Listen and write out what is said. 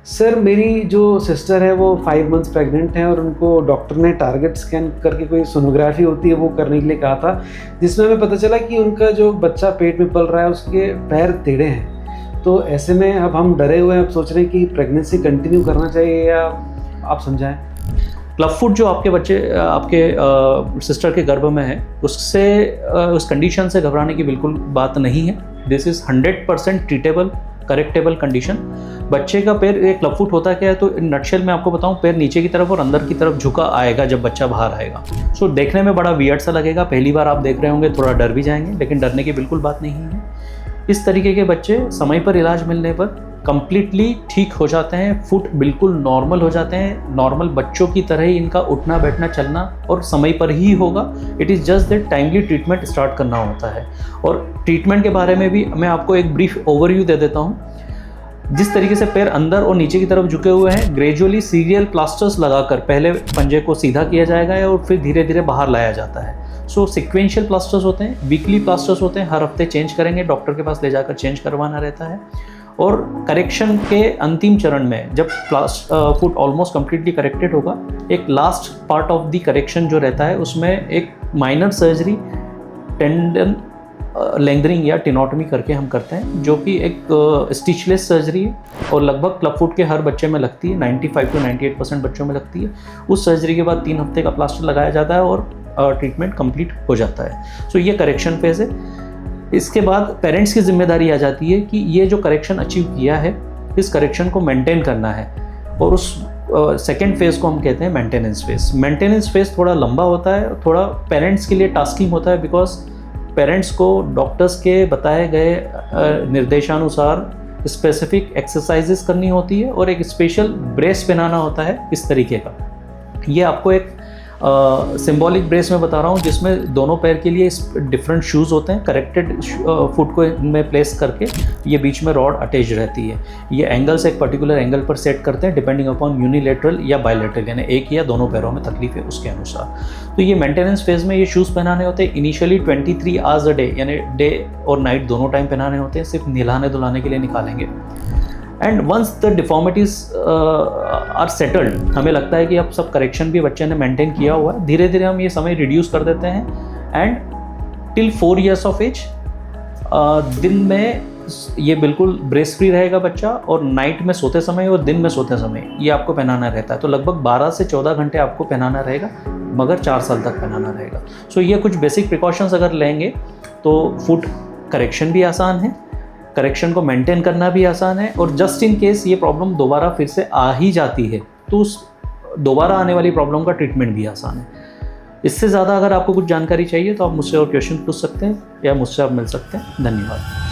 Sir मेरी जो sister है वो 5 मंथ्स प्रेग्नेंट है और उनको डॉक्टर ने टारगेट स्कैन करके कोई सोनोग्राफी होती है वो करने के लिए कहा था, जिसमें हमें पता चला कि उनका जो बच्चा पेट में पल रहा है उसके पैर टेढ़े हैं। तो ऐसे में अब हम डरे हुए हैं, अब सोच रहे हैं कि प्रेगनेंसी कंटिन्यू करना चाहिए या आप समझाएं। क्लब फुट जो आपके बच्चे आपके सिस्टर के गर्भ में है उससे उस कंडीशन से घबराने की बिल्कुल बात नहीं है। This is 100% treatable correctable condition. बच्चे का पैर एक क्लब फुट होता क्या है, तो नटशेल में आपको बताऊं, पैर नीचे की तरफ और अंदर की तरफ झुका आएगा जब बच्चा बाहर आएगा। सो देखने में बड़ा वियर्ड सा लगेगा, पहली बार आप देख रहे होंगे थोड़ा डर भी जाएंगे, लेकिन डरने की बिल्कुल बात नहीं है। इस तरीके के बच्चे समय पर इलाज मिलने पर कंप्लीटली ठीक हो जाते हैं, फुट बिल्कुल नॉर्मल हो जाते हैं, नॉर्मल बच्चों की तरह ही इनका उठना बैठना चलना और समय पर ही होगा। It is just that timely treatment start करना होता है। और ट्रीटमेंट के बारे में भी मैं आपको एक ब्रीफ ओवरव्यू दे देता हूँ। जिस तरीके से पैर अंदर और नीचे की तरफ झुके हुए हैं, ग्रेजुअली सीरियल प्लास्टर्स लगाकर पहले पंजे को सीधा किया जाएगा और फिर धीरे धीरे बाहर लाया जाता है। सो सिक्वेंशियल प्लास्टर्स होते हैं, वीकली प्लास्टर्स होते हैं, हर हफ्ते चेंज करेंगे, डॉक्टर के पास ले जाकर चेंज करवाना रहता है। और करेक्शन के अंतिम चरण में जब फुट ऑलमोस्ट कम्प्लीटली करेक्टेड होगा, एक last part of the correction जो रहता है उसमें एक माइनर सर्जरी टेंडन लेंथनिंग या टेनोटमी करके हम करते हैं, जो कि एक स्टिचलेस सर्जरी है और लगभग क्लब फुट के हर बच्चे में लगती है, 95 to 98% बच्चों में लगती है। उस सर्जरी के बाद 3 हफ्ते का प्लास्टर लगाया जाता है और ट्रीटमेंट कंप्लीट हो जाता है। सो ये करेक्शन फेज है। इसके बाद पेरेंट्स की जिम्मेदारी आ जाती है कि ये जो करेक्शन अचीव किया है, इस करेक्शन को मेंटेन करना है, और उस सेकेंड फेज़ को हम कहते हैं मेंटेनेंस फेज़। मेंटेनेंस फेज़ थोड़ा लंबा होता है, थोड़ा पेरेंट्स के लिए टास्किंग होता है, बिकॉज पेरेंट्स को डॉक्टर्स के बताए गए निर्देशानुसार स्पेसिफिक एक्सरसाइजेस करनी होती है और एक स्पेशल ब्रेस पहनाना होता है इस तरीके का। ये आपको एक सिंबॉलिक ब्रेस में बता रहा हूँ, जिसमें दोनों पैर के लिए डिफरेंट शूज़ होते हैं। करेक्टेड फुट को इनमें प्लेस करके ये बीच में रॉड अटैच रहती है। ये एंगल्स एक पर्टिकुलर एंगल पर सेट करते हैं डिपेंडिंग अपॉन यूनिलेटरल या बायलेटरल, यानी एक या दोनों पैरों में तकलीफ है उसके अनुसार। तो ये मेंटेनेंस फेज़ में ये शूज़ पहनाने होते हैं। इनिशियली 23 आवर्स अ डे, यानी डे और नाइट दोनों टाइम पहनाने होते हैं, सिर्फ नहलाने धुलाने के लिए निकालेंगे। And once the deformities are settled, हमें लगता है कि अब सब करेक्शन भी बच्चे ने मेंटेन किया हुआ है, धीरे धीरे हम ये समय रिड्यूस कर देते हैं। And till 4 years of age दिन में ये बिल्कुल ब्रेस फ्री रहेगा बच्चा, और नाइट में सोते समय और दिन में सोते समय ये आपको पहनाना रहता है। तो लगभग 12 से 14 घंटे आपको पहनाना रहेगा, मगर 4 साल तक पहनाना रहेगा। सो ये कुछ बेसिक प्रिकॉशंस अगर लेंगे तो फुट करेक्शन भी आसान है, करेक्शन को मेंटेन करना भी आसान है, और जस्ट इन केस ये प्रॉब्लम दोबारा फिर से आ ही जाती है तो उस दोबारा आने वाली प्रॉब्लम का ट्रीटमेंट भी आसान है। इससे ज़्यादा अगर आपको कुछ जानकारी चाहिए तो आप मुझसे और क्वेश्चन पूछ सकते हैं या मुझसे आप मिल सकते हैं। धन्यवाद।